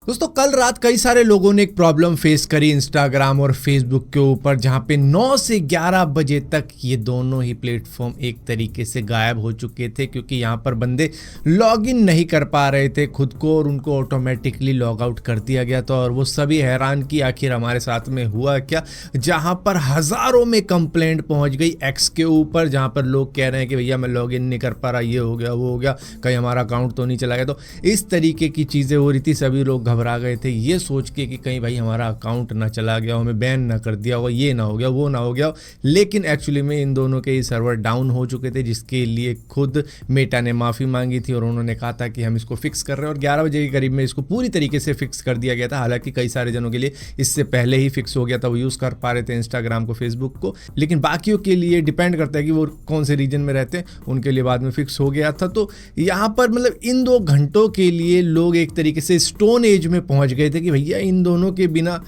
दोस्तों कल रात कई सारे लोगों ने एक प्रॉब्लम फेस करी इंस्टाग्राम और फेसबुक के ऊपर, जहां पे 9 से 11 बजे तक ये दोनों ही प्लेटफॉर्म एक तरीके से गायब हो चुके थे, क्योंकि यहां पर बंदे लॉग इन नहीं कर पा रहे थे खुद को और उनको ऑटोमेटिकली लॉग आउट कर दिया गया था। और वो सभी हैरान कि आखिर हमारे साथ में हुआ क्या, जहां पर हजारों में कंप्लेंट पहुंच गई एक्स के ऊपर, जहां पर लोग कह रहे हैं कि भैया मैं लॉग इन नहीं कर पा रहा, ये हो गया वो हो गया, कहीं हमारा अकाउंट तो नहीं चला गया। तो इस तरीके की चीज़ें हो रही थी, सभी लोग घबरा गए थे ये सोच के कि कहीं भाई हमारा अकाउंट ना चला गया हो, हमें बैन ना कर दिया हो, ये ना हो गया वो ना हो गया। लेकिन एक्चुअली में इन दोनों के ही सर्वर डाउन हो चुके थे, जिसके लिए खुद मेटा ने माफ़ी मांगी थी और उन्होंने कहा था कि हम इसको फिक्स कर रहे हैं। और 11 बजे के करीब में इसको पूरी तरीके से फिक्स कर दिया गया था। हालांकि कई सारे जनों के लिए इससे पहले ही फिक्स हो गया था, वो यूज़ कर पा रहे थे इंस्टाग्राम को, फेसबुक को, लेकिन बाकियों के लिए डिपेंड करता है कि वो कौन से रीजन में रहते हैं, उनके लिए बाद में फिक्स हो गया था। तो यहाँ पर मतलब इन 2 घंटों के लिए लोग एक तरीके से स्टोन एज में पहुंच गए थे कि भैया इन दोनों के बिना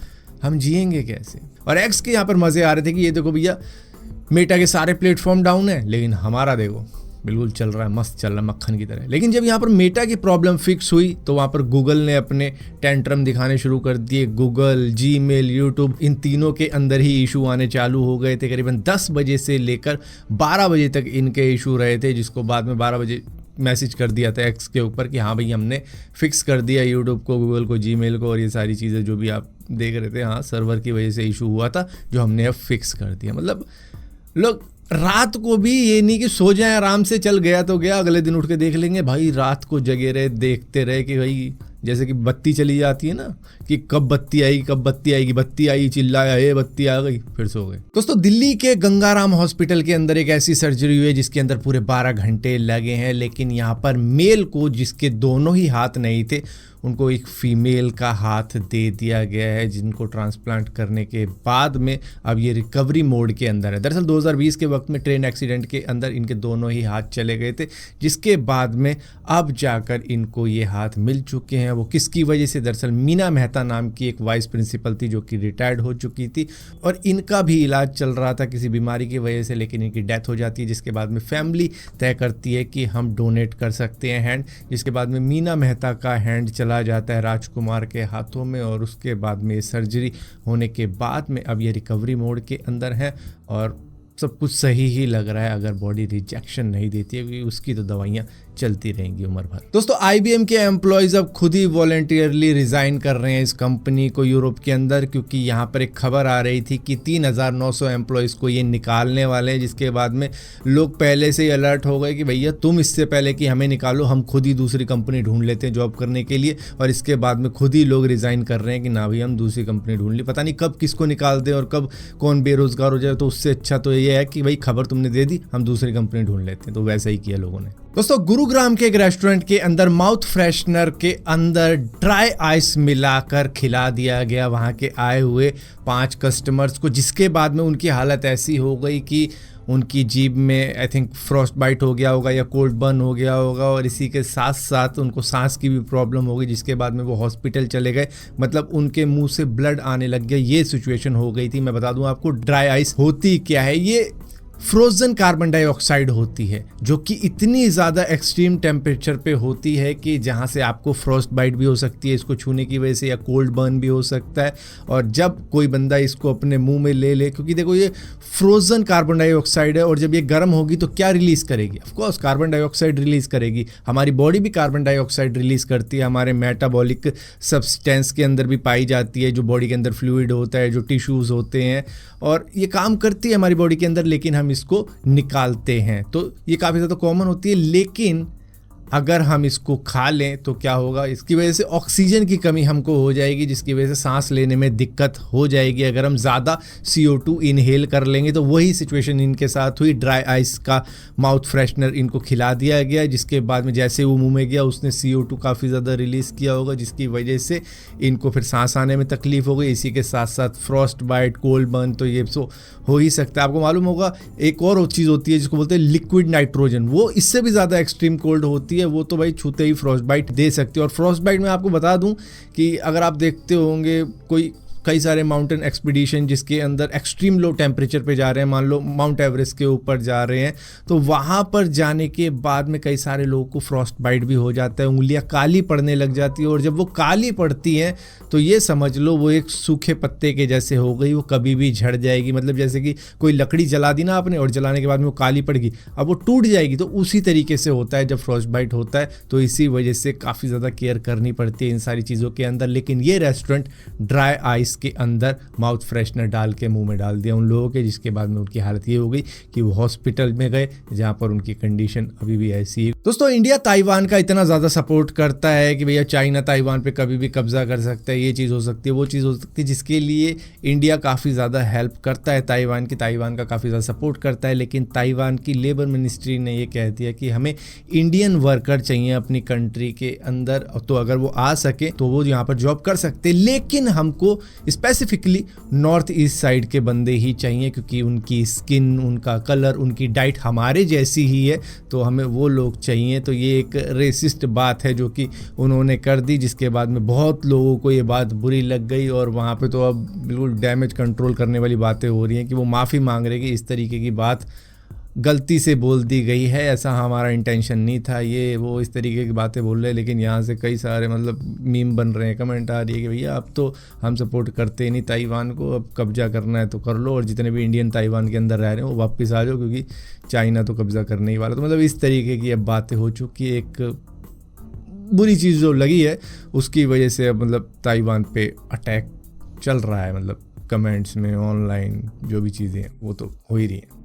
हम जिएंगे कैसे। और एक्स के यहाँ पर मजे आ रहे थे कि ये देखो भैया मेटा के सारे प्लेटफॉर्म डाउन है, लेकिन हमारा देखो बिल्कुल चल रहा है, मस्त चल रहा है मक्खन की तरह। लेकिन जब यहाँ पर मेटा की प्रॉब्लम फिक्स हुई तो वहाँ पर गूगल ने अपने टेंट्रम दिखाने शुरू कर दिए। गूगल, जीमेल, यूट्यूब, इन तीनों के अंदर ही इशू आने चालू हो गए थे। करीबन 10 बजे से लेकर 12 बजे तक इनके इशू रहे थे, जिसको बाद में 12 बजे मैसेज कर दिया था एक्स के ऊपर कि हाँ भाई हमने फिक्स कर दिया यूट्यूब को, गूगल को, जीमेल को, और ये सारी चीज़ें जो भी आप देख रहे थे, हाँ सर्वर की वजह से इशू हुआ था जो हमने अब फिक्स कर दिया। मतलब लोग रात को भी ये नहीं कि सो जाएं आराम से, चल गया तो गया, अगले दिन उठ के देख लेंगे, भाई रात को जगे रहे, देखते रहे कि भाई जैसे कि बत्ती चली जाती है ना कि कब बत्ती आएगी कब बत्ती आएगी, बत्ती आई चिल्लाया ये बत्ती आ गई, फिर सो गए। दोस्तों दिल्ली के गंगाराम हॉस्पिटल के अंदर एक ऐसी सर्जरी हुई है जिसके अंदर पूरे 12 घंटे लगे हैं, लेकिन यहाँ पर मेल को जिसके दोनों ही हाथ नहीं थे उनको एक फीमेल का हाथ दे दिया गया है, जिनको ट्रांसप्लांट करने के बाद में अब ये रिकवरी मोड के अंदर है। दरअसल 2020 के वक्त में ट्रेन एक्सीडेंट के अंदर इनके दोनों ही हाथ चले गए थे, जिसके बाद में अब जाकर इनको ये हाथ मिल चुके हैं। वो किसकी वजह से, दरअसल मीना मेहता नाम की एक वाइस प्रिंसिपल थी जो कि रिटायर्ड हो चुकी थी और इनका भी इलाज चल रहा था किसी बीमारी की वजह से, लेकिन इनकी डेथ हो जाती है, जिसके बाद में फैमिली तय करती है कि हम डोनेट कर सकते हैं हैंड, जिसके बाद में मीना मेहता का हैंड चला जाता है राजकुमार के हाथों में। और उसके बाद में सर्जरी होने के बाद में अब ये रिकवरी मोड के अंदर है और सब कुछ सही ही लग रहा है, अगर बॉडी रिजेक्शन नहीं देती है, क्योंकि उसकी तो दवाइयाँ चलती रहेंगी उम्र भर। दोस्तों IBM के एम्प्लॉयज़ अब खुद ही वॉलंटियरली रिज़ाइन कर रहे हैं इस कंपनी को यूरोप के अंदर, क्योंकि यहाँ पर एक खबर आ रही थी कि 3900 एम्प्लॉयज़ को ये निकालने वाले हैं, जिसके बाद में लोग पहले से ही अलर्ट हो गए कि भैया तुम इससे पहले कि हमें निकालो हम खुद ही दूसरी कंपनी ढूंढ लेते हैं जॉब करने के लिए। और इसके बाद में खुद ही लोग रिज़ाइन कर रहे हैं कि ना भाई हम दूसरी कंपनी ढूंढ ली, पता नहीं कब किसको निकाल दें और कब कौन बेरोजगार हो जाए। तो उससे अच्छा तो ये है कि भाई खबर तुमने दे दी, हम दूसरी कंपनी ढूंढ लेते हैं। तो वैसा ही किया लोगों ने। दोस्तों गुरुग्राम के एक रेस्टोरेंट के अंदर माउथ फ्रेशनर के अंदर ड्राई आइस मिलाकर खिला दिया गया वहां के आए हुए 5 कस्टमर्स को, जिसके बाद में उनकी हालत ऐसी हो गई कि उनकी जीभ में आई थिंक फ्रॉस्ट बाइट हो गया होगा या कोल्ड बर्न हो गया होगा, और इसी के साथ साथ उनको सांस की भी प्रॉब्लम हो गई, जिसके बाद में वो हॉस्पिटल चले गए। मतलब उनके मुंह से ब्लड आने लग गया, ये सिचुएशन हो गई थी। मैं बता दूं आपको ड्राई आइस होती क्या है, ये फ्रोजन कार्बन डाइऑक्साइड होती है जो कि इतनी ज़्यादा एक्सट्रीम टेम्परेचर पे होती है कि जहाँ से आपको फ्रॉस्ट बाइट भी हो सकती है इसको छूने की वजह से, या कोल्ड बर्न भी हो सकता है। और जब कोई बंदा इसको अपने मुंह में ले ले, क्योंकि देखो ये फ्रोजन कार्बन डाइऑक्साइड है और जब ये गर्म होगी तो क्या रिलीज़ करेगी, ऑफकोर्स कार्बन डाइऑक्साइड रिलीज़ करेगी। हमारी बॉडी भी कार्बन डाइऑक्साइड रिलीज़ करती है, हमारे मेटाबॉलिक सब्सटेंस के अंदर भी पाई जाती है, जो बॉडी के अंदर फ्लूइड होता है, जो टिश्यूज़ होते हैं, और ये काम करती है हमारी बॉडी के अंदर, लेकिन हम इसको निकालते हैं। तो ये काफ़ी ज़्यादा कॉमन होती है। लेकिन अगर हम इसको खा लें तो क्या होगा, इसकी वजह से ऑक्सीजन की कमी हमको हो जाएगी, जिसकी वजह से सांस लेने में दिक्कत हो जाएगी। अगर हम ज़्यादा CO2 इनहेल कर लेंगे तो वही सिचुएशन इनके साथ हुई। ड्राई आइस का माउथ फ्रेशनर इनको खिला दिया गया, जिसके बाद में जैसे वो मुंह में गया उसने CO2 काफ़ी ज़्यादा रिलीज़ किया होगा, जिसकी वजह से इनको फिर सांस आने में तकलीफ हो गई। इसी के साथ साथ फ्रॉस्ट बाइट, कोल्ड बर्न तो ये सो हो ही सकता है। आपको मालूम होगा एक और चीज़ होती है जिसको बोलते हैं लिक्विड नाइट्रोजन, वो इससे भी ज़्यादा एक्सट्रीम कोल्ड होती है, वो तो भाई छूते ही फ्रॉस्ट बाइट दे सकती है। और फ्रॉस्ट बाइट में आपको बता दूं कि अगर आप देखते होंगे कोई कई सारे माउंटेन एक्सपीडिशन जिसके अंदर एक्सट्रीम लो टेम्परेचर पे जा रहे हैं, मान लो माउंट एवरेस्ट के ऊपर जा रहे हैं, तो वहाँ पर जाने के बाद में कई सारे लोगों को फ्रॉस्ट बाइट भी हो जाता है, उंगलियाँ काली पड़ने लग जाती है, और जब वो काली पड़ती हैं तो ये समझ लो वो एक सूखे पत्ते के जैसे हो गई, वो कभी भी झड़ जाएगी। मतलब जैसे कि कोई लकड़ी जला दी ना आपने, और जलाने के बाद में वो काली पड़ गई, अब वो टूट जाएगी, तो उसी तरीके से होता है जब फ्रॉस्ट बाइट होता है। तो इसी वजह से काफ़ी ज़्यादा केयर करनी पड़ती है इन सारी चीज़ों के अंदर। लेकिन ये रेस्टोरेंट ड्राई आइस के अंदर माउथ फ्रेशनर डाल के मुंह में डाल दिया उन लोगों के, जिसके बाद में उनकी हालत ये हो गई कि वो हॉस्पिटल में गए, जहाँ पर उनकी कंडीशन अभी भी ऐसी है। दोस्तों, इंडिया ताइवान का इतना ज़्यादा सपोर्ट करता है कि भैया चाइना ताइवान पे कभी भी कब्जा कर सकता है, ये चीज़ हो सकती है, वो चीज़ हो सकती है, जिसके लिए इंडिया काफ़ी ज़्यादा हेल्प करता है ताइवान की, ताइवान का काफ़ी ज़्यादा सपोर्ट करता है। लेकिन ताइवान की लेबर मिनिस्ट्री ने ये कह दिया कि हमें इंडियन वर्कर चाहिए अपनी कंट्री के अंदर, तो अगर वो आ सके तो वो यहाँ पर जॉब कर सकते, लेकिन हमको स्पेसिफिकली नॉर्थ ईस्ट साइड के बंदे ही चाहिए, क्योंकि उनकी स्किन, उनका कलर, उनकी डाइट हमारे जैसी ही है, तो हमें वो लोग चाहिए। तो ये एक रेसिस्ट बात है जो कि उन्होंने कर दी, जिसके बाद में बहुत लोगों को ये बात बुरी लग गई, और वहाँ पे तो अब बिल्कुल डैमेज कंट्रोल करने वाली बातें हो रही हैं कि वो माफ़ी मांग रहे कि इस तरीके की बात गलती से बोल दी गई है, ऐसा हमारा इंटेंशन नहीं था, ये वो इस तरीके की बातें बोल रहे हैं। लेकिन यहाँ से कई सारे मतलब मीम बन रहे हैं, कमेंट आ रही है कि भैया अब तो हम सपोर्ट करते ही नहीं ताइवान को, अब कब्जा करना है तो कर लो, और जितने भी इंडियन ताइवान के अंदर रह रहे हैं वो वापस आ जाओ, क्योंकि चाइना तो कब्जा करने ही वाला। तो मतलब इस तरीके की अब बातें हो चुकी है। एक बुरी चीज़ जो लगी है उसकी वजह से अब मतलब ताइवान पे अटैक चल रहा है, मतलब कमेंट्स में, ऑनलाइन जो भी चीज़ें हैं वो तो हो ही रही हैं।